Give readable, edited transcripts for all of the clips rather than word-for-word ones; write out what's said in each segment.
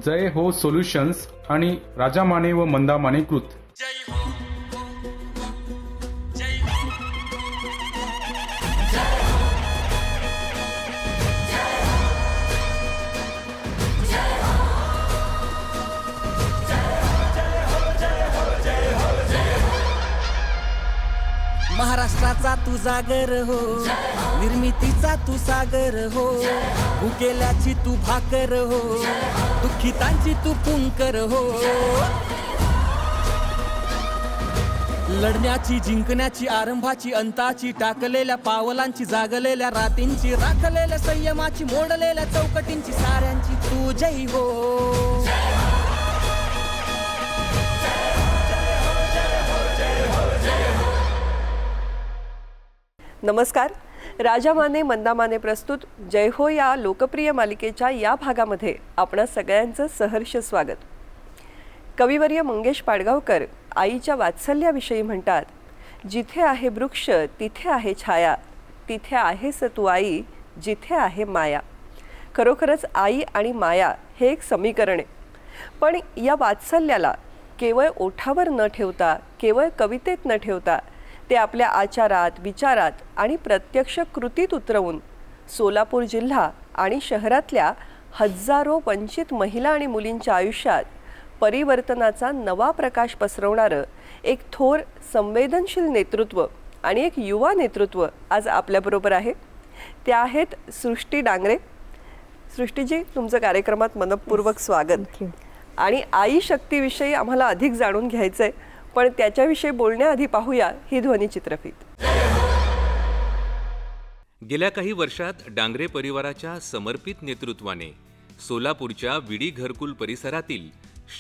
जय हो सोल्युशन्स आणि राजा माने व मंदा माने कृत. महाराष्ट्राचा तू जागर हो, निर्मितीचा तू सागर हो, भुकेल्याची तू भाकर हो, दुःखितांची तू पुंकर हो. लढण्याची, जिंकण्याची, आरंभाची, अंताची, टाकलेल्या पावलांची, जागलेल्या रातींची, राखलेल्या संयमाची, मोडलेल्या चौकटींची, साऱ्यांची तू जय हो. नमस्कार. राजा माने मंदा माने प्रस्तुत जय हो या लोकप्रिय मालिकेच्या या भागामध्ये आपणा सगळ्यांचं सहर्ष स्वागत. कविवर्य मंगेश पाडगावकर आईच्या वात्सल्याविषयी म्हणतात, जिथे आहे वृक्ष तिथे आहे छाया, तिथे आहेस तू आई जिथे आहे माया. खरोखरच आई आणि माया हे एक समीकरण आहे. पण या वात्सल्याला केवळ ओठावर न ठेवता, केवळ कवितेत न ठेवता, ते आपल्या आचारात, विचारात आणि प्रत्यक्ष कृतीत उतरवून सोलापूर जिल्हा आणि शहरातल्या हजारो वंचित महिला आणि मुलींच्या आयुष्यात परिवर्तनाचा नवा प्रकाश पसरवणारं एक थोर संवेदनशील नेतृत्व आणि एक युवा नेतृत्व आज आपल्याबरोबर आहे. त्या आहेत सृष्टी डांगरे. सृष्टीजी, तुमचं कार्यक्रमात मनपूर्वक स्वागत. आणि आई शक्तीविषयी आम्हाला अधिक जाणून घ्यायचं आहे, पण त्याच्याविषयी बोलण्याआधी पाहूया ही ध्वनिचित्रफीत. गेल्या काही वर्षात डांगरे परिवाराच्या समर्पित नेतृत्वाने सोलापूरच्या विडी घरकुल परिसरातील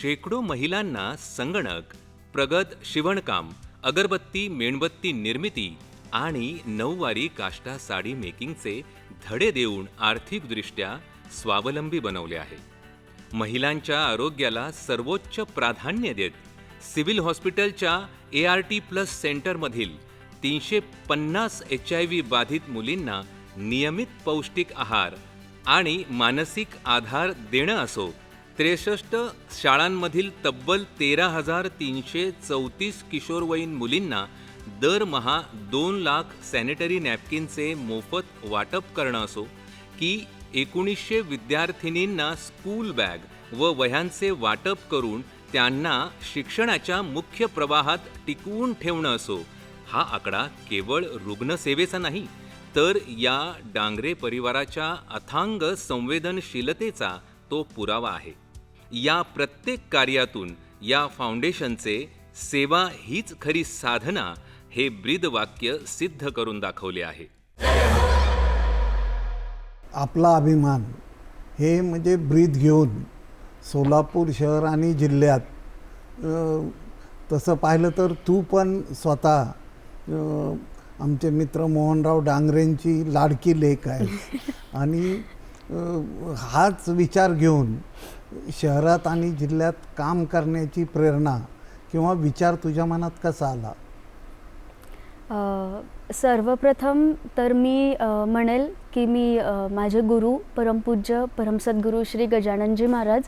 शेकडो महिलांना संगणक, प्रगत शिवणकाम, अगरबत्ती मेणबत्ती निर्मिती आणि नऊवारी काष्टा साडी मेकिंगचे धडे देऊन आर्थिकदृष्ट्या स्वावलंबी बनवले आहे. महिलांच्या आरोग्याला सर्वोच्च प्राधान्य देत सिव्हिल हॉस्पिटलच्या ART+ सेंटरमधील 350 HIV बाधित मुलींना नियमित पौष्टिक आहार आणि मानसिक आधार देणं असो, 63 शाळांमधील तब्बल 13,334 किशोरवयीन मुलींना दरमहा 2 लाख सॅनिटरी नॅपकिनचे मोफत वाटप करणं असो, की 1900 विद्यार्थिनींना स्कूल बॅग व वह्यांचे वाटप करून त्यांना शिक्षणाच्या मुख्य प्रवाहात टिकवून ठेवणं असो, हा आकडा केवळ रुग्णसेवेचा नाही, तर या डांगरे परिवाराच्या अथांग संवेदनशीलतेचा तो पुरावा आहे. या प्रत्येक कार्यातून या फाउंडेशनचे सेवा हीच खरी साधना हे ब्रीदवाक्य सिद्ध करून दाखवले आहे. आपला अभिमान हे म्हणजे ब्रीद घेऊन सोलापूर शहर आणि जिल्ह्यात, तसं पाहिलं तर तू पण स्वतः आमचे मित्र मोहनराव डांगरेंची लाडकी लेक आहे. आणि हाच विचार घेऊन शहरात आणि जिल्ह्यात काम करण्याची प्रेरणा किंवा विचार तुझ्या मनात कसा आला? सर्वप्रथम तर मी म्हणेल की मी माझे गुरु परमपूज्य परमसद्गुरू श्री गजाननजी महाराज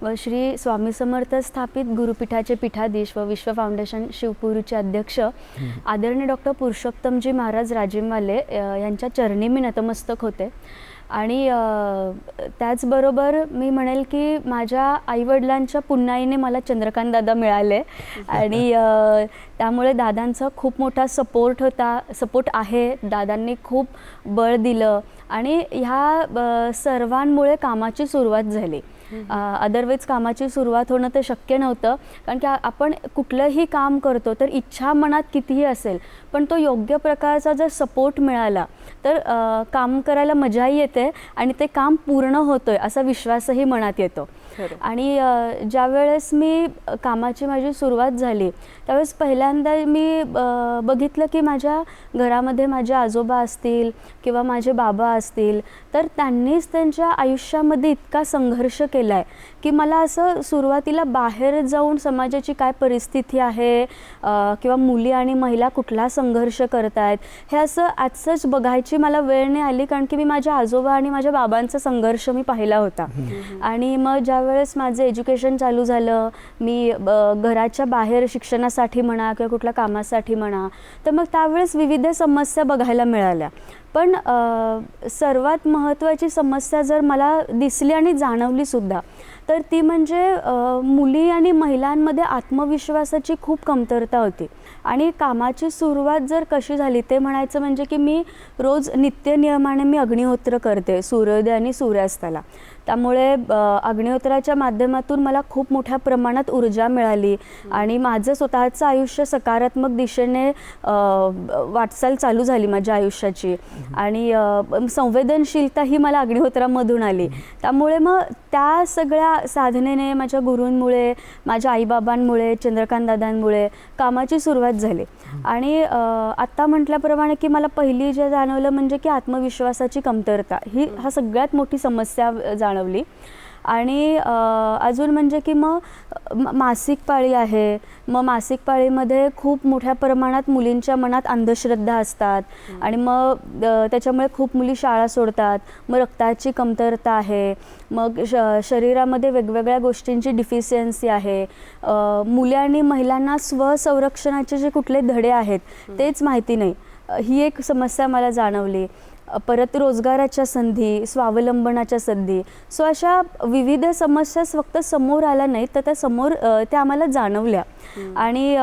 व श्री स्वामी समर्थ स्थापित गुरुपीठाचे पीठाधीश व विश्व फाउंडेशन शिवपुरीचे अध्यक्ष आदरणीय डॉक्टर पुरुषोत्तमजी महाराज राजिमवाले यांच्या चरणी मी नतमस्तक होते. आणि त्याचबरोबर मी म्हणेल की माझ्या आईवडिलांच्या पुन्हाईने मला चंद्रकांत दादा मिळाले आणि त्यामुळे दादांचा खूप मोठा सपोर्ट आहे. दादांनी खूप बळ दिलं आणि ह्या सर्वांमुळे कामाची सुरुवात झाली. अदरवाईज कामाची सुरुवात होणं ते शक्य नव्हतं, कारण की आपण कुठलंही काम करतो तर इच्छा मनात कितीही असेल, पण तो योग्य प्रकारचा जर सपोर्ट मिळाला तर काम करायला मजाही येते आणि ते काम पूर्ण होतोय असा विश्वासही मनात येतो. खरं. आणि ज्या वेळेस मी कामाची माझी सुरुवात झाली त्यावेळेस पहिल्यांदा मी बघितलं की माझ्या घरामध्ये माझे आजोबा असतील किंवा माझे बाबा असतील तर त्यांनीच त्यांच्या आयुष्यामध्ये इतका संघर्ष केला आहे की मला असं सुरुवातीला बाहेर जाऊन समाजाची काय परिस्थिती आहे किंवा मुली आणि महिला कुठला संघर्ष करत आहेत हे असं आजच बघायची मला वेळ नाही आली, कारण की मी माझ्या आजोबा आणि माझ्या बाबांचा संघर्ष मी पाहिला होता. आणि मग ज्या वेळेस माझं एज्युकेशन चालू झालं, मी घराच्या बाहेर शिक्षणासाठी म्हणा किंवा कुठल्या कामासाठी म्हणा, तर मग त्यावेळेस विविध समस्या बघायला मिळाल्या. पण सर्वात महत्त्वाची समस्या जर मला दिसली आणि जाणवली सुद्धा तर ती म्हणजे मुली आणि महिलांमध्ये आत्मविश्वासाची खूप कमतरता होती. आणि कामाची सुरुवात जर कशी झाली ते म्हणायचं म्हणजे की मी रोज नित्यनियमाने मी अग्निहोत्र करते सूर्योदय आणि सूर्यास्ताला. त्यामुळे अग्निहोत्राच्या माध्यमातून मला खूप मोठ्या प्रमाणात ऊर्जा मिळाली आणि माझं स्वतःचं आयुष्य सकारात्मक दिशेने वाटचाल चालू झाली माझ्या आयुष्याची. आणि संवेदनशीलता ही मला अग्निहोत्रामधून आली. त्यामुळे मग त्या सगळ्या साधनेने माझ्या गुरूंमुळे, माझ्या आईबाबांमुळे, चंद्रकांत दादांमुळे कामाची सुरुवात झाली. आणि आत्ता म्हटल्याप्रमाणे की मला पहिली जे जाणवलं म्हणजे की आत्मविश्वासाची कमतरता ही सगळ्यात मोठी समस्या जाणवली. आणि अजून म्हणजे की मग मासिक पाळी आहे, मग मासिक पाळीमध्ये खूप मोठ्या प्रमाणात मुलींच्या मनात अंधश्रद्धा असतात आणि मग त्याच्यामुळे खूप मुली शाळा सोडतात. मग रक्ताची कमतरता आहे, मग शरीरामध्ये वेगवेगळ्या गोष्टींची डिफिशियन्सी आहे, मुली आणि महिलांना स्वसंरक्षणाचे जे कुठले धडे आहेत तेच माहिती नाही, ही एक समस्या मला जाणवली. परत रोजगाराच्या संधी, स्वावलंबनाच्या संधी, सो अशा विविध समस्या फक्त समोर आल्या नाहीत तर त्या आम्हाला जाणवल्या. आणि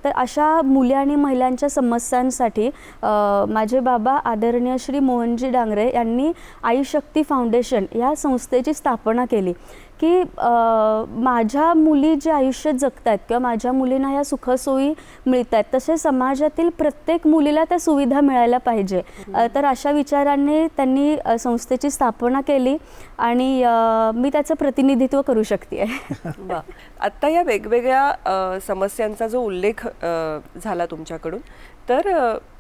तर अशा मुली आणि महिलांच्या समस्यांसाठी माझे बाबा आदरणीय श्री मोहनजी डांगरे यांनी आईशक्ती फाउंडेशन या संस्थेची स्थापना केली की माझ्या मुली जे आयुष्य जगत आहेत किंवा माझ्या मुलींना ह्या सुखसोयी मिळत आहेत तसे समाजातील प्रत्येक मुलीला त्या सुविधा मिळायला पाहिजे. तर अशा विचारांनी त्यांनी संस्थेची स्थापना केली आणि मी त्याचं प्रतिनिधित्व करू शकते. वा. आत्ता या वेगवेगळ्या समस्यांचा जो उल्लेख झाला तुमच्याकडून, तर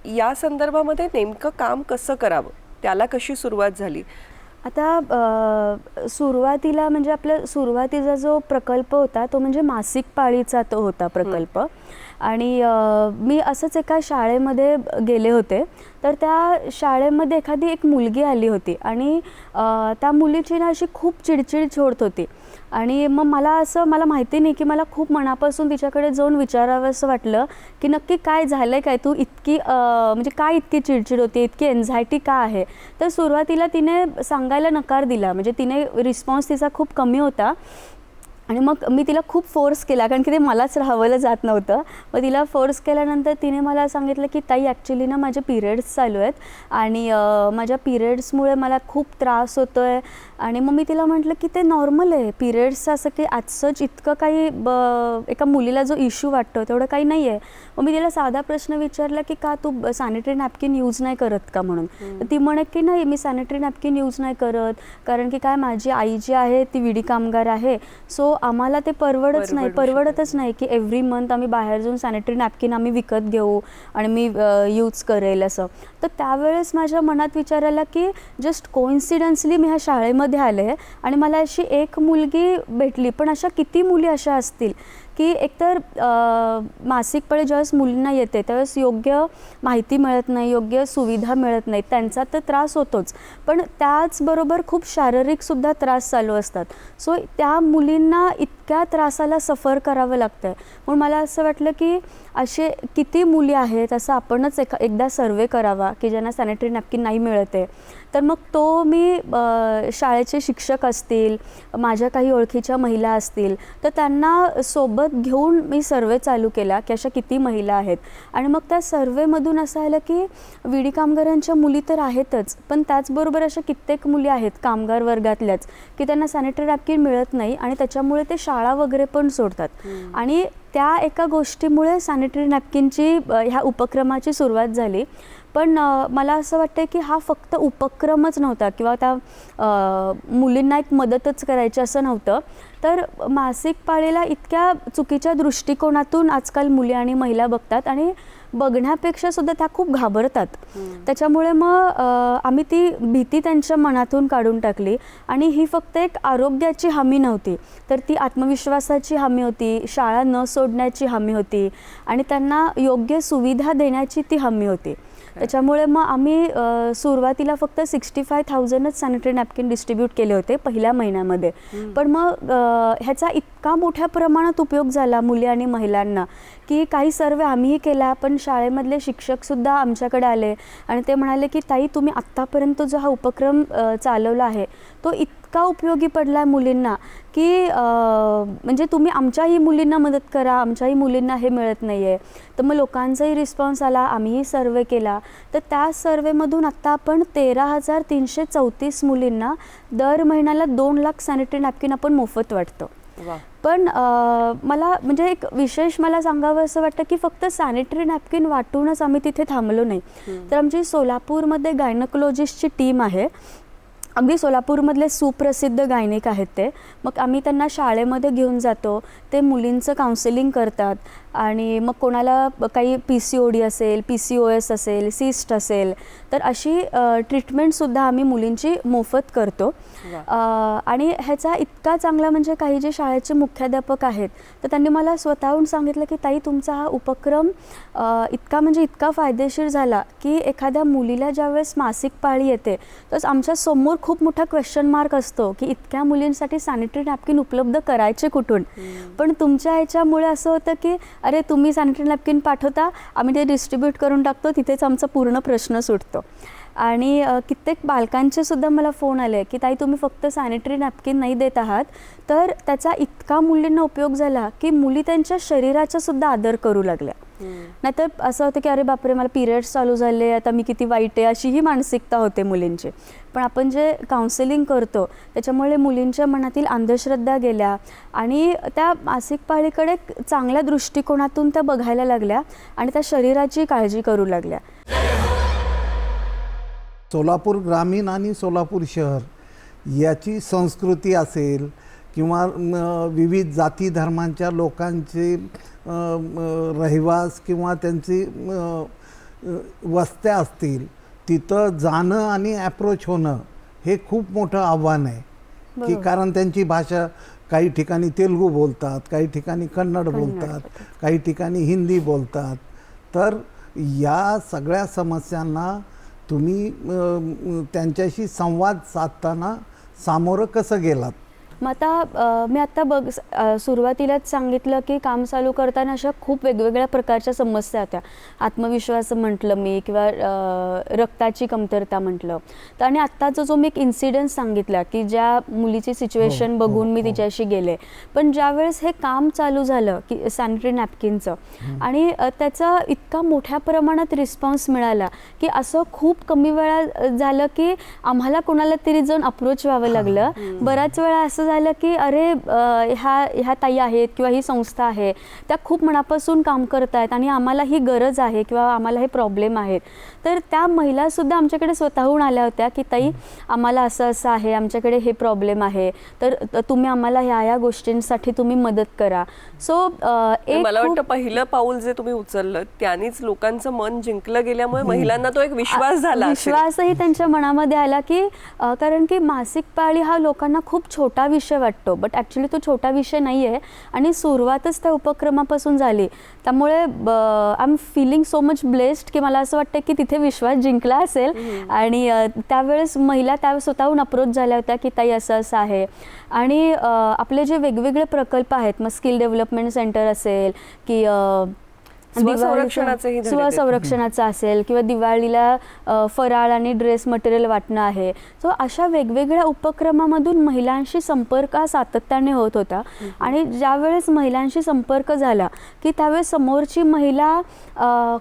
या संदर्भामध्ये नेमकं काम कसं करावं, त्याला कशी सुरुवात झाली? आता सुरुवातीला म्हणजे आपल्या सुरुवातीचा जो प्रकल्प होता तो म्हणजे मासिक पाळीचा तो होता प्रकल्प. आणि मी असंच एका शाळेमध्ये गेले होते, तर त्या शाळेमध्ये एखादी एक मुलगी आली होती आणि त्या मुलीची ना अशी खूप चिडचिड होत होती. आणि मग मला माहिती नाही की मला खूप मनापासून तिच्याकडे जाऊन विचारावं असं वाटलं की नक्की काय झालं आहे, काय तू इतकी म्हणजे काय इतकी चिडचिड होती, इतकी एन्झायटी का आहे. तर सुरुवातीला तिने सांगायला नकार दिला, म्हणजे तिने रिस्पॉन्स तिचा खूप कमी होता. आणि मग मी तिला खूप फोर्स केला, कारण की ते मलाच राहावलं जात नव्हतं. मग तिला फोर्स केल्यानंतर तिने मला सांगितलं की ताई ॲक्च्युली ना माझे पिरियड्स चालू आहेत आणि माझ्या पिरियड्समुळे मला खूप त्रास होतो आहे. आणि मग मी तिला म्हटलं की ते नॉर्मल आहे, पिरियड्सचं असं की आजच इतकं काही एका मुलीला जो इश्यू वाटतो तेवढं काही नाही आहे. मग मी तिला साधा प्रश्न विचारला की का तू सॅनिटरी नॅपकिन यूज नाही करत का म्हणून. तर ती म्हणे की नाही मी सॅनिटरी नॅपकिन यूज नाही करत, कारण की काय माझी आई जी आहे ती विडी कामगार आहे, सो आम्हाला ते परवडतच नाही की एव्हरी मंथ आम्ही बाहेर जाऊन सॅनिटरी नॅपकिन आम्ही विकत घेऊ आणि मी यूज करेल असं. तर त्यावेळेस माझ्या मनात विचार आला की जस्ट कोइन्सिडन्सली मी ह्या शाळेमध्ये आले आणि मला अशी एक मुलगी भेटली, पण अशा किती मुली अशा असतील की एकतर मासिक पाळी ज्यावेळेस मुलींना येते त्यावेळेस योग्य माहिती मिळत नाही, योग्य सुविधा मिळत नाही, त्यांचा तर त्रास होतोच, पण त्याचबरोबर खूप शारीरिकसुद्धा त्रास चालू असतात. सो त्या मुलींना इतक्या त्रासाला सफर करावं लागतं आहे. म्हणून मला असं वाटलं की असे किती मुली आहेत असं आपणच एकदा सर्वे करावा की ज्यांना सॅनिटरी नॅपकिन नाही मिळत आहे. तर मग तो मी शाळेचे शिक्षक असतील, माझ्या काही ओळखीच्या महिला असतील, तर त्यांना सोबत घेऊन मी सर्वे चालू केला की अशा किती महिला आहेत. आणि मग त्या सर्वेमधून असं आलं की विडी कामगारांच्या मुली तर आहेतच, पण त्याचबरोबर अशा कित्येक मुली आहेत कामगार वर्गातल्याच की त्यांना सॅनिटरी नॅपकिन मिळत नाही आणि त्याच्यामुळे ते शाळा वगैरे पण सोडतात. आणि त्या एका गोष्टीमुळे सॅनिटरी नॅपकिनची ह्या उपक्रमाची सुरुवात झाली. पण मला असं वाटतं की हा फक्त उपक्रमच नव्हता किंवा त्या मुलींना एक मदतच करायची असं नव्हतं, तर मासिक पाळीला इतक्या चुकीच्या दृष्टिकोनातून आजकाल मुली आणि महिला बघतात आणि बघण्यापेक्षा सुद्धा त्या खूप घाबरतात. त्याच्यामुळे मग आम्ही ती भीती त्यांच्या मनातून काढून टाकली आणि ही फक्त एक आरोग्याची हमी नव्हती, तर ती आत्मविश्वासाची हमी होती, शाळा न सोडण्याची हमी होती आणि त्यांना योग्य सुविधा देण्याची ती हमी होती. त्याच्यामुळे मग आम्ही सुरुवातीला फक्त 65,000च सॅनिटरी नॅपकिन डिस्ट्रीब्यूट केले होते पहिल्या महिन्यामध्ये. पण मग ह्याचा इतका मोठ्या प्रमाणात उपयोग झाला मुली आणि महिलांना की काही सर्वे आम्हीही केला, पण शाळेमधले शिक्षकसुद्धा आमच्याकडे आले आणि ते म्हणाले की ताई, तुम्ही आत्तापर्यंत जो हा उपक्रम चालवला आहे तो इतका उपयोगी पडला आहे मुलींना की म्हणजे तुम्ही आमच्याही मुलींना मदत करा, आमच्याही मुलींना हे मिळत नाही आहे. तर मग लोकांचाही रिस्पॉन्स आला, आम्हीही सर्वे केला. तर त्या सर्वेमधून आत्ता आपण 13,334 मुलींना दर महिन्याला 2 लाख सॅनिटरी नॅपकिन आपण मोफत वाटतो. पण मला म्हणजे एक विशेष मला सांगावं असं वाटतं की फक्त सॅनिटरी नॅपकिन वाटूनच आम्ही तिथे थांबलो नाही. तर आमची सोलापूरमध्ये गायनकोलॉजिस्टची टीम आहे, अगदी सोलापूरमधले सुप्रसिद्ध गायनिक आहेत ते. मग आम्ही त्यांना शाळेमध्ये घेऊन जातो, ते मुलींचं काउन्सिलिंग करतात आणि मग कोणाला काही PCOD असेल, PCOS असेल, सिस्ट असेल, तर अशी ट्रीटमेंटसुद्धा आम्ही मुलींची मोफत करतो. आणि ह्याचा इतका चांगला म्हणजे काही जे शाळेचे मुख्याध्यापक आहेत तर त्यांनी मला स्वतःहून सांगितलं की ताई, तुमचा हा उपक्रम इतका फायदेशीर झाला की एखाद्या मुलीला ज्यावेळेस मासिक पाळी येते तर आमच्या समोर खूप मोठा क्वेश्चन मार्क असतो की इतक्या मुलींसाठी सॅनिटरी नॅपकिन उपलब्ध करायचे कुठून. पण तुमच्या ह्याच्यामुळे असं होतं की अरे, तुम्ही सॅनिटरी नॅपकिन पाठवता, आम्ही ते डिस्ट्रीब्यूट करून टाकतो, तिथेच आमचा पूर्ण प्रश्न सुटतो. आणि कित्येक बालकांचे सुद्धा मला फोन आले की ताई, तुम्ही फक्त सॅनिटरी नॅपकिन नाही देत आहात, तर त्याचा इतका मुलींना उपयोग झाला की मुली त्यांच्या शरीराचा सुद्धा आदर करू लागल्या. नाहीतर असं होतं की अरे बापरे, मला पिरियड्स चालू झाले, आता मी किती वाईट आहे, अशी ही मानसिकता होते मुलींची. पण आपण जे काउन्सिलिंग करतो त्याच्यामुळे मुलींच्या मनातील अंधश्रद्धा गेल्या आणि त्या मासिक पाळीकडे चांगल्या दृष्टिकोनातून त्या बघायला लागल्या आणि त्या शरीराची काळजी करू लागल्या. सोलापूर ग्रामीण आणि सोलापूर शहर याची संस्कृती असेल किंवा विविध जाती धर्मांच्या लोकांचे रहिवास किंवा त्यांची वस्त्या असतील, तिथं जाणं आणि ॲप्रोच होणं हे खूप मोठं आव्हान आहे. की कारण त्यांची भाषा काही ठिकाणी तेलुगू बोलतात, काही ठिकाणी कन्नड बोलतात, काही ठिकाणी हिंदी बोलतात. तर या सगळ्या समस्यांना तुम्ही त्यांच्याशी संवाद साधताना सामोरं कसं गेलात? मग आता मी आत्ता सुरुवातीलाच सांगितलं की काम चालू करताना अशा खूप वेगवेगळ्या प्रकारच्या समस्या होत्या. आत्मविश्वास म्हटलं मी किंवा रक्ताची कमतरता म्हटलं तर, आणि आत्ताचा जो मी एक इन्सिडेंट सांगितला की ज्या मुलीची सिच्युएशन बघून मी तिच्याशी गेले. पण ज्यावेळेस हे काम चालू झालं की सॅनिटरी नॅपकिनचं आणि त्याचा इतका मोठ्या प्रमाणात रिस्पॉन्स मिळाला की असं खूप कमी वेळा झालं की आम्हाला कोणाला तरी जाऊन अप्रोच व्हावं लागलं. बऱ्याच वेळा असं झालं की अरे, ह्या ताई आहेत किंवा ही संस्था आहे, त्या खूप मनापासून काम करत आहेत आणि आम्हाला ही गरज आहे किंवा आम्हाला हे प्रॉब्लेम आहेत. तर त्या महिलासुद्धा आमच्याकडे स्वतःहून आल्या होत्या की ताई, आम्हाला असं असं आहे, आमच्याकडे हे प्रॉब्लेम आहे, तर तुम्ही आम्हाला ह्या गोष्टींसाठी तुम्ही मदत करा. सो मला वाटतं पहिलं पाऊल जे तुम्ही उचललं त्यानेच लोकांचं मन जिंकलं गेल्यामुळे महिलांना तो एक विश्वास झाला. विश्वासही त्यांच्या मनामध्ये आला की कारण की मासिक पाळी हा लोकांना खूप छोटा विषय वाटतो, बट ॲक्च्युली तो छोटा विषय नाही आहे आणि सुरुवातच त्या उपक्रमापासून झाली. त्यामुळे I am feeling so much blessed की मला असं वाटतं की तिथे विश्वास जिंकला असेल. आणि त्यावेळेस महिला त्या स्वतःहून अप्रोच झाल्या होत्या की ताई असं असं आहे. आणि आपले जे वेगवेगळे प्रकल्प आहेत, मग स्किल डेव्हलपमेंट सेंटर असेल की स्वसंरक्षणाचं असेल किंवा दिवाळीला फराळ आणि ड्रेस मटेरियल वाटणं आहे. सो अशा वेगवेगळ्या उपक्रमामधून महिलांशी संपर्क सातत्याने होत होता. आणि ज्यावेळेस महिलांशी संपर्क झाला की त्यावेळेस समोरची महिला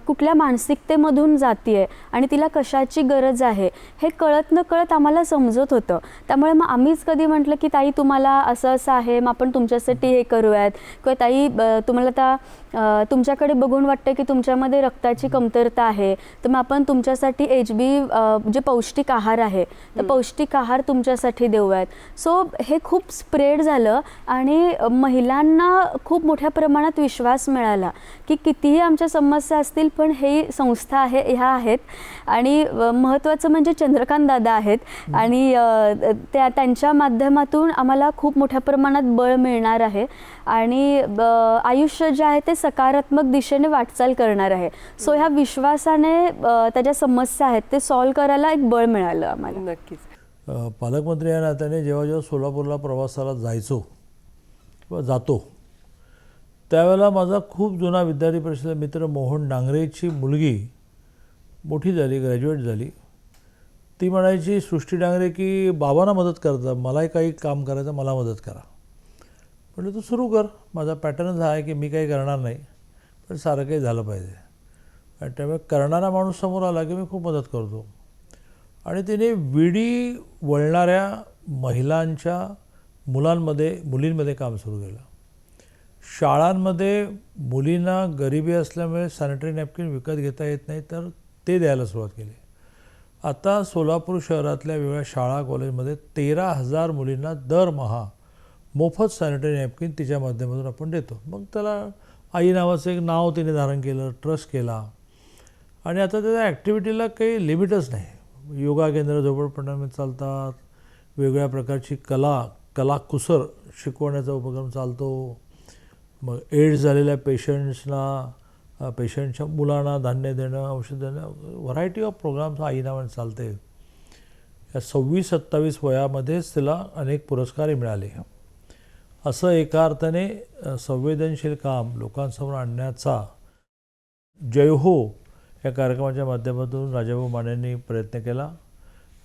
कुठल्या मानसिकतेमधून जातीये आणि तिला कशाची गरज आहे हे कळत न कळत आम्हाला समजत होतं. त्यामुळे मग आम्हीच कधी म्हटलं की ताई, तुम्हाला असं असं आहे, मग आपण तुमच्यासाठी हे करूयात, किंवा ताई तुम्हाला आता तुमच्याकडे बघून बघून वाटतं की तुमच्यामध्ये रक्ताची कमतरता आहे, तर मग आपण तुमच्यासाठी HB जे पौष्टिक आहार आहे तर पौष्टिक आहार तुमच्यासाठी देऊयात. सो हे खूप स्प्रेड झालं आणि महिलांना खूप मोठ्या प्रमाणात विश्वास मिळाला की कितीही आमच्या समस्या असतील पण हे संस्था आहे, ह्या आहेत. आणि महत्त्वाचं म्हणजे चंद्रकांत दादा आहेत आणि त्यांच्या माध्यमातून आम्हाला खूप मोठ्या प्रमाणात बळ मिळणार आहे आणि आयुष्य जे आहे ते सकारात्मक दिशेने वाटचाल करणार आहे. सो ह्या विश्वासाने त्याच्या समस्या आहेत ते सॉल्व्ह करायला एक बळ मिळालं आम्हाला. नक्कीच. पालकमंत्री या नात्याने जेव्हा जेव्हा सोलापूरला प्रवासाला जायचो किंवा जातो त्यावेळेला माझा खूप जुना विद्यार्थी परिषदेचा मित्र मोहन डांगरेची मुलगी मोठी झाली, ग्रॅज्युएट झाली. ती म्हणायची सृष्टी डांगरे की बाबांना मदत करता, मलाही काही काम करायचं, मला मदत करा. म्हणजे तू सुरू कर, माझा पॅटर्नच हा आहे की मी काही करणार नाही पण सारं काही झालं पाहिजे. आणि त्यामुळे करणारा माणूस समोर आला की मी खूप मदत करतो. आणि तिने विडी वळणाऱ्या महिलांच्या मुलींमध्ये काम सुरू केलं. शाळांमध्ये मुलींना गरिबी असल्यामुळे सॅनिटरी नॅपकिन विकत घेता येत नाही तर ते द्यायला सुरुवात केली. आता सोलापूर शहरातल्या वेगळ्या शाळा कॉलेजमध्ये 13,000 मुलींना दरमहा मोफत सॅनिटरी नॅपकिन तिच्या माध्यमातून आपण देतो. मग त्याला आई नावाचं एक नाव तिने धारण केलं, ट्रस्ट केला. आणि आता त्याच्या ॲक्टिव्हिटीला काही लिमिटच नाही. योगा केंद्र झोपडपट्ट्यांमध्ये चालतात, वेगवेगळ्या प्रकारची कलाकुसर शिकवण्याचा उपक्रम चालतो. मग एड्स झालेल्या पेशंटच्या मुलांना धान्य देणं, औषध देणं, व्हरायटी ऑफ प्रोग्राम्स आई नावाने चालते. या 26-27 वयामध्येच तिला अनेक पुरस्कारही मिळाले. असं एका अर्थाने संवेदनशील काम लोकांसमोर आणण्याचा जय हो या कार्यक्रमाच्या माध्यमातून राजाभाऊ मानेंनी प्रयत्न केला.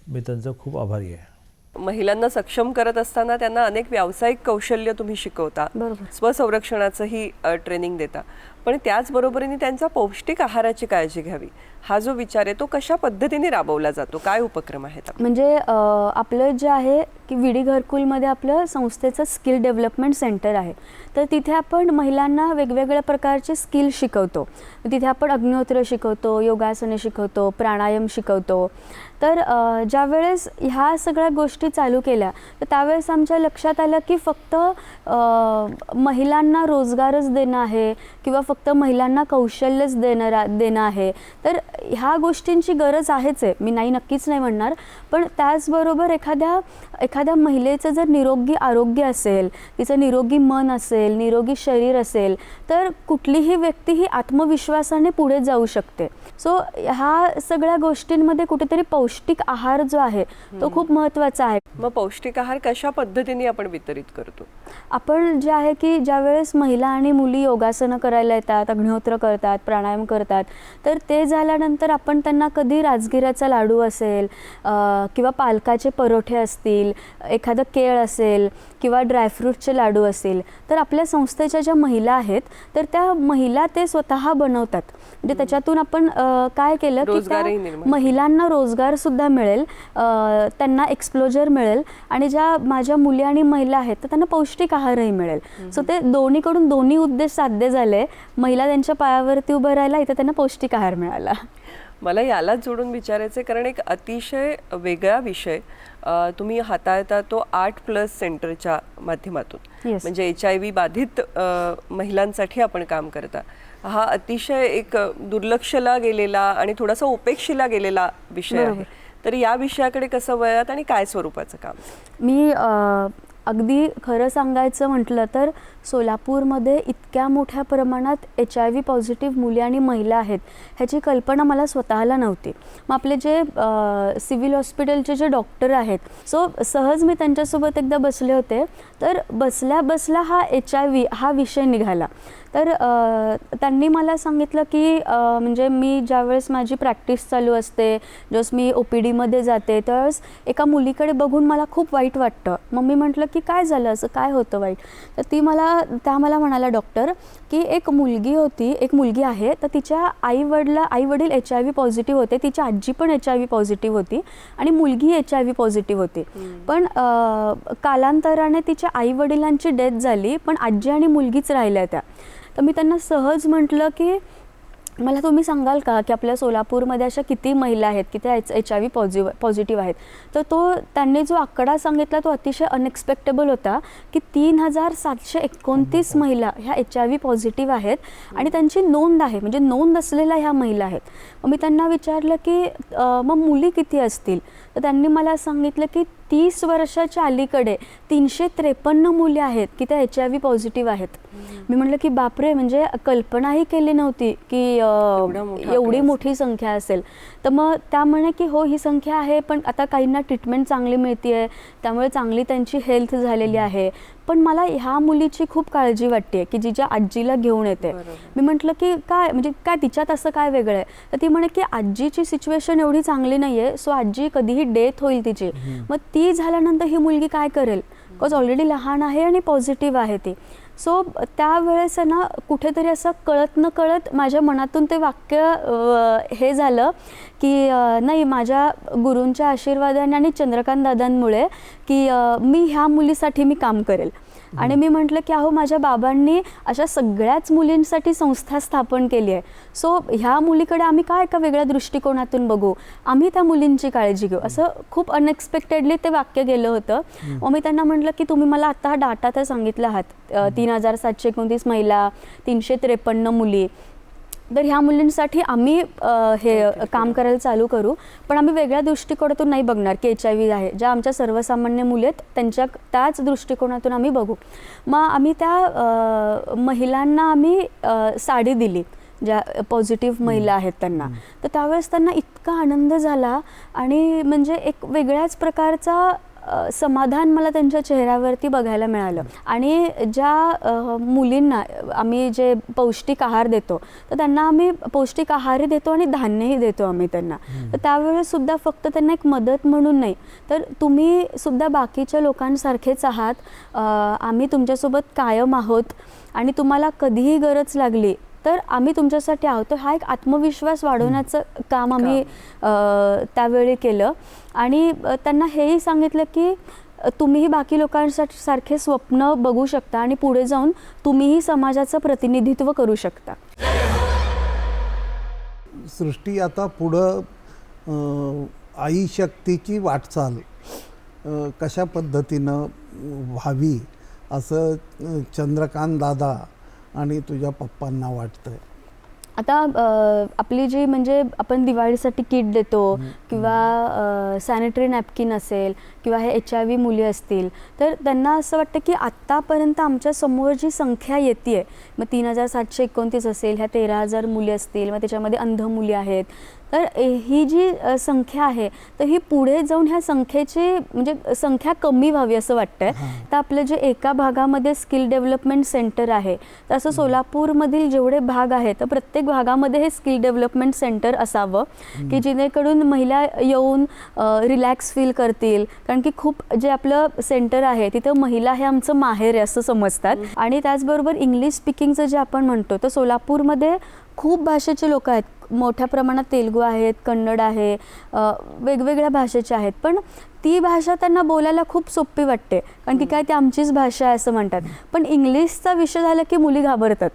मी त्यांचा खूप आभारी आहे. महिलांना सक्षम करत असताना त्यांना अनेक व्यावसायिक कौशल्य तुम्ही शिकवता, स्वसंरक्षणाचंही ट्रेनिंग देता, पण त्याचबरोबरीने त्यांचा पौष्टिक आहाराची काळजी घ्यावी हा जो विचार आहे तो कशा पद्धतीने राबवला जातो, काय उपक्रम आहेत? म्हणजे आपलं जे आहे की विडी घरकुलमध्ये आपलं संस्थेचं स्किल डेव्हलपमेंट सेंटर आहे. तर तिथे आपण महिलांना वेगवेगळ्या प्रकारचे स्किल शिकवतो. तिथे आपण अग्निहोत्र शिकवतो, योगासने शिकवतो, प्राणायाम शिकवतो. तर ज्यावेळेस ह्या सगळ्या गोष्टी चालू केल्या तर त्यावेळेस आमच्या लक्षात आलं की फक्त महिलांना रोजगारच देणं आहे किंवा फक्त महिलांना कौशल्यच देणं आहे. तर ह्या गोष्टींची गरज आहेच आहे, मी नक्कीच नाही म्हणणार. पण त्याचबरोबर एखाद्या महिलेचं जर निरोगी आरोग्य असेल, तिचं निरोगी मन असेल, निरोगी शरीर असेल तर कुठलीही व्यक्ती ही आत्मविश्वासाने पुढे जाऊ शकते. सो ह्या सगळ्या गोष्टींमध्ये कुठेतरी पौष्टिक आहार जो आहे तो खूप महत्त्वाचा आहे. मग पौष्टिक आहार कशा पद्धतीने आपण वितरित करतो? आपण जे आहे की ज्यावेळेस महिला आणि मुली योगासनं करायला येतात, अग्निहोत्र करतात, प्राणायाम करतात, तर ते झाल्यानंतर आपण त्यांना कधी राजगिराचा लाडू असेल किंवा पालकाचे परोठे असतील, एखादं केळ असेल किंवा ड्रायफ्रूटचे लाडू असेल, तर आपल्या संस्थेच्या ज्या महिला आहेत तर त्या महिला ते स्वतः बनवतात. म्हणजे त्याच्यातून आपण काय केलं की त्या महिलांना रोजगारसुद्धा मिळेल, त्यांना एक्सप्लोजर मिळेल आणि ज्या माझ्या मुली आणि महिला आहेत तर त्यांना पौष्टिक आहारही मिळेल. सो ते दोन्हीकडून दोन्ही उद्देश साध्य झाले. महिला त्यांच्या पायावरती उभं राहिला, इथं त्यांना पौष्टिक आहार मिळाला. मला यालाच जोडून विचारायचं कारण एक अतिशय वेगळा विषय तुम्ही हाताळता तो 8+ सेंटरच्या माध्यमातून. म्हणजे HIV बाधित महिलांसाठी आपण काम करता. हा अतिशय एक दुर्लक्षला गेलेला आणि थोडासा उपेक्षिला गेलेला विषय आहे. तर या विषयाकडे कसं वळलात आणि काय स्वरूपाचं काम? मी अगदी खरं सांगायचं म्हटलं तर सोलापूरमध्ये इतक्या मोठ्या प्रमाणात HIV पॉझिटिव्ह मुली आणि महिला आहेत ह्याची कल्पना मला स्वतःला नव्हती. मग आपले जे सिव्हिल हॉस्पिटलचे जे डॉक्टर आहेत, सो सहज मी त्यांच्यासोबत एकदा बसले होते तर बसल्या हा HIV हा विषय निघाला. तर त्यांनी मला सांगितलं की म्हणजे मी ज्यावेळेस माझी प्रॅक्टिस चालू असते, ज्यावेळेस मी OPDमध्ये जाते त्यावेळेस एका मुलीकडे बघून मला खूप वाईट वाटतं. मग मी म्हटलं की काय झालं, असं काय होतं वाईट? तर त्या मला म्हणाला डॉक्टर की एक मुलगी आहे तर तिच्या आई वडील HIV पॉझिटिव्ह होते, तिची आजी पण HIV पॉझिटिव्ह होती आणि मुलगी HIV पॉझिटिव्ह होती. पण कालांतराने तिच्या आई वडिलांची डेथ झाली पण आजी आणि मुलगीच राहिल्या त्या. तर मी त्यांना सहज म्हटलं की मला तुम्ही सांगाल का की आपल्या सोलापूरमध्ये अशा किती महिला आहेत की त्या HIV पॉझिटिव्ह आहेत? तर त्यांनी जो आकडा सांगितला तो अतिशय अनएक्सपेक्टेबल होता की 3729 महिला ह्या HIV पॉझिटिव्ह आहेत आणि त्यांची नोंद आहे, म्हणजे नोंद असलेल्या ह्या महिला आहेत. मग मी त्यांना विचारलं की मग मुली किती असतील? तर त्यांनी मला सांगितलं की 30 वर्षाच्या अलीकडे 353 मुली आहेत की त्या HIV पॉझिटिव्ह आहेत. मी म्हटलं की बापरे, म्हणजे कल्पनाही केली नव्हती की एवढी मोठी संख्या असेल. तर मग त्या म्हणे की हो, ही संख्या आहे, पण आता काहींना ट्रीटमेंट चांगली मिळते, त्यामुळे चांगली त्यांची हेल्थ झालेली आहे. पण मला ह्या मुलीची खूप काळजी वाटते की जिच्या आजीला घेऊन येते. मी म्हटलं की काय, म्हणजे काय तिच्यात असं काय वेगळं आहे? तर ती म्हणे की आजीची सिच्युएशन एवढी चांगली नाही आहे, सो आजी कधीही डेथ होईल तिची, मग ती झाल्यानंतर ही मुलगी काय करेल? बिकॉज ऑलरेडी लहान आहे आणि पॉझिटिव्ह आहे ती. सो त्यावेळेस ना कुठेतरी असं कळत न कळत माझ्या मनातून ते वाक्य हे झालं की नाही, माझ्या गुरूंच्या आशीर्वादाने आणि चंद्रकांत दादांमुळे की मी ह्या मुलीसाठी मी काम करेल. आणि मी म्हटलं की अहो, माझ्या बाबांनी अशा सगळ्याच मुलींसाठी संस्था स्थापन केली आहे, सो ह्या मुलीकडे आम्ही काय एका वेगळ्या दृष्टिकोनातून बघू, आम्ही त्या मुलींची काळजी घेऊ. असं खूप अनएक्सपेक्टेडली ते वाक्य गेलं होतं. मग मी त्यांना म्हटलं की तुम्ही मला आता हा डाटा तर सांगितला आहात, 3729 महिला, 353 मुली, तर ह्या मुलींसाठी आम्ही हे काम करायला चालू करू, पण आम्ही वेगळ्या दृष्टिकोनातून नाही बघणार की HIV आहे. ज्या आमच्या सर्वसामान्य मुली आहेत त्याच दृष्टिकोनातून आम्ही बघू. मग आम्ही त्या महिलांना आम्ही साडी दिली, ज्या पॉझिटिव्ह महिला आहेत त्यांना. तर त्यावेळेस त्यांना इतका आनंद झाला आणि म्हणजे एक वेगळ्याच प्रकारचा समाधान मला त्यांच्या चेहऱ्यावरती बघायला मिळालं. आणि ज्या मुलींना आम्ही जे पौष्टिक आहार देतो, तर त्यांना आम्ही पौष्टिक आहारही देतो आणि धान्यही देतो आम्ही त्यांना. तर त्यावेळेस सुद्धा फक्त त्यांना एक मदत म्हणून नाही, तर तुम्ही सुद्धा बाकीच्या लोकांसारखेच आहात, आम्ही तुमच्यासोबत कायम आहोत आणि तुम्हाला कधीही गरज लागली तर आम्ही तुमच्यासाठी आहोत. हा एक आत्मविश्वास वाढवण्याचं काम आम्ही त्यावेळी केलं. आणि त्यांना हेही सांगितलं की तुम्हीही बाकी लोकांसाठी सारखे स्वप्न बघू शकता आणि पुढे जाऊन तुम्हीही समाजाचं प्रतिनिधित्व करू शकता. सृष्टी, आता पुढं आई शक्तीची वाटचाल कशा पद्धतीनं व्हावी असं चंद्रकांत दादा आणि तुझ्या पप्पांना वाटतंय? आता आपली जी म्हणजे आपण दिवाळीसाठी किट देतो किंवा सॅनिटरी नॅपकिन असेल किंवा हे HIV मुली असतील, तर त्यांना असं वाटतं की आत्तापर्यंत आमच्या समोर जी संख्या येते, मग 3729 असेल, ह्या 13,000 मुली असतील, मग त्याच्यामध्ये अंध मुली आहेत, तर ही जी संख्या आहे तर ही पुढे जाऊन ह्या संख्येची म्हणजे संख्या कमी व्हावी असं वाटतंय. तर आपलं जे एका भागामध्ये स्किल डेव्हलपमेंट सेंटर आहे, तर असं सोलापूरमधील जेवढे भाग आहेत तर प्रत्येक भागामध्ये हे स्किल डेव्हलपमेंट सेंटर असावं की जेणेकरून महिला येऊन रिलॅक्स फील करतील. कारण की खूप जे आपलं सेंटर आहे तिथं महिला हे आमचं माहेर आहे असं समजतात. आणि त्याचबरोबर इंग्लिश स्पीकिंगचं जे आपण म्हणतो, तर सोलापूरमध्ये खूप भाषेचे लोक आहेत, मोठ्या प्रमाणात तेलुगू आहेत, कन्नड आहे, वेगवेगळ्या भाषेचे आहेत, पण ती भाषा त्यांना बोलायला खूप सोपी वाटते कारण की काय ती आमचीच भाषा आहे असं म्हणतात. पण इंग्लिशचा विषय झाला की मुली घाबरतात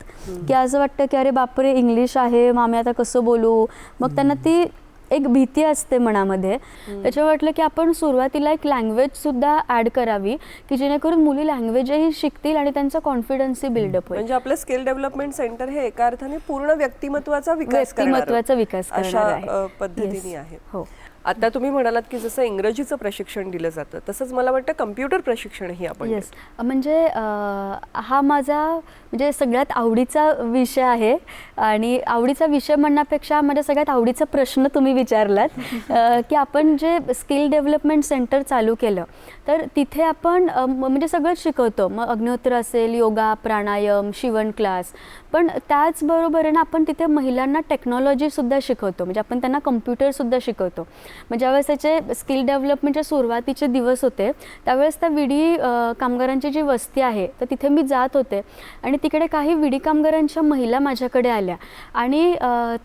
की असं वाटतं की अरे बापरे, इंग्लिश आहे, मग आम्ही आता कसं बोलू. मग त्यांना ती एक भीती असते मनामध्ये. त्याच्यावर वाटलं की आपण सुरुवातीला एक लँग्वेजसुद्धा ॲड करावी की जेणेकरून मुली लँग्वेजही शिकतील आणि त्यांचा कॉन्फिडन्सही बिल्डअप होईल. म्हणजे आपलं स्किल डेव्हलपमेंट सेंटर हे एका अर्थाने पूर्ण व्यक्तिमत्वाचा विकास करणार अशा पद्धतीने आहे. हो. आता तुम्ही म्हणालात की जसं इंग्रजीचं प्रशिक्षण दिलं जातं, तसंच मला वाटतं कम्प्युटर प्रशिक्षणही आपण येस, म्हणजे हा माझा म्हणजे सगळ्यात आवडीचा विषय आहे. आणि आवडीचा विषय म्हणण्यापेक्षा माझ्या सगळ्यात आवडीचा प्रश्न तुम्ही विचारलात की आपण जे स्किल डेव्हलपमेंट सेंटर चालू केलं तर तिथे आपण म्हणजे सगळंच शिकवतो. मग अग्निहोत्र असेल, योगा, प्राणायाम, शिवण क्लास, पण त्याचबरोबर ना आपण तिथे महिलांना टेक्नॉलॉजीसुद्धा शिकवतो. म्हणजे आपण त्यांना कम्प्युटरसुद्धा शिकवतो. मग ज्यावेळेस त्याचे स्किल डेव्हलपमेंटच्या सुरुवातीचे दिवस होते त्यावेळेस त्या विडी कामगारांची जी वस्ती आहे तर तिथे मी जात होते आणि तिकडे काही विडी कामगारांच्या महिला माझ्याकडे आल्या आणि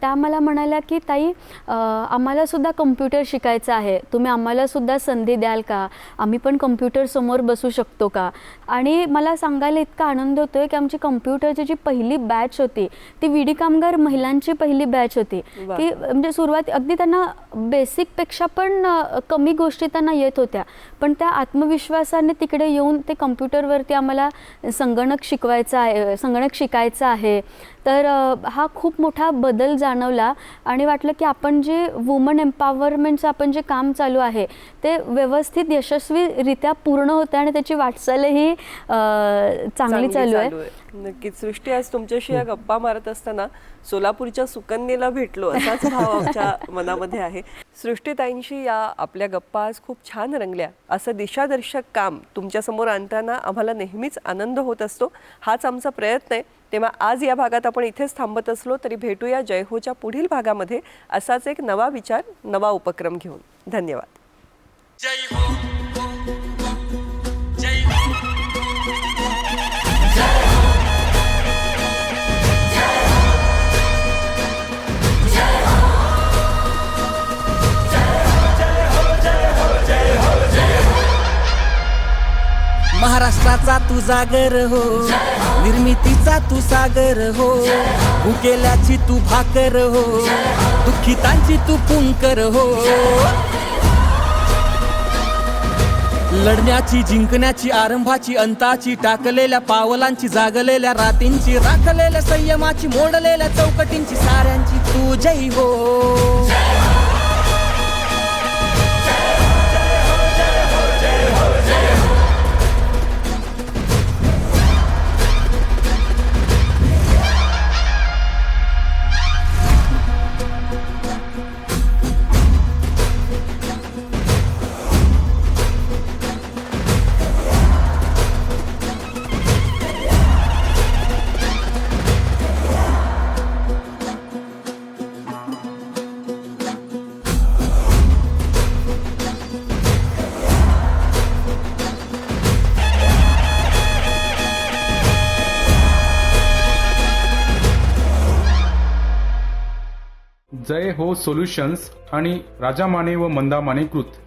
त्या मला म्हणाल्या की ताई आम्हालासुद्धा कम्प्युटर शिकायचं आहे, तुम्ही आम्हालासुद्धा संधी द्याल का, आम्ही पण कम्प्युटरसमोर बसू शकतो का. आणि मला सांगायला इतका आनंद होतो आहे की आमची कम्प्युटरची जी पहिली बॅच होती ती विडी कामगार महिलांची पहिली बॅच होती की म्हणजे सुरुवात अगदी त्यांना बेसिकपेक्षा पण कमी गोष्टी त्यांना येत होत्या, पण त्या आत्मविश्वासाने तिकडे येऊन ते कम्प्युटरवरती आम्हाला संगणक शिकायचा आहे. तर हा खूप मोठा बदल जाणवला आणि वाटलं की आपण जे वुमन एम्पॉवरमेंटचं आपण जे काम चालू आहे ते व्यवस्थित यशस्वीरित्या पूर्ण होतं आणि त्याची वाटचालही चांगली चालू आहे. नक्कीच सृष्टी, आज तुमच्याशी या गप्पा मारत असताना सोलापूरच्या सुकन्येला भेटलो असाच भाव आमच्या मनामध्ये आहे. सृष्टीताईंशी या आपल्या गप्पा आज खूप छान रंगल्या. असं दिशादर्शक काम तुमच्यासमोर आणताना आम्हाला नेहमीच आनंद होत असतो. हाच आमचा प्रयत्न आहे. तेव्हा आज या भागात आपण इथेच थांबत असलो तरी भेटूया जय होच्या पुढील भागामध्ये असाच एक नवा विचार, नवा उपक्रम घेऊन. धन्यवाद. जय हो, जय हो. महाराष्ट्राचा तू जागर हो, निर्मितीचा तू सागर हो, भुकेल्याची तू भाकर हो, दुःखितांची तू पुंकर हो. लढण्याची, जिंकण्याची, आरंभाची, अंताची, टाकलेल्या पावलांची, जागलेल्या रातींची, राखलेल्या संयमाची, मोडलेल्या चौकटींची, साऱ्यांची तू जय हो. जय हो सोल्युशन्स आणि राजा माने व मंदा माने कृत.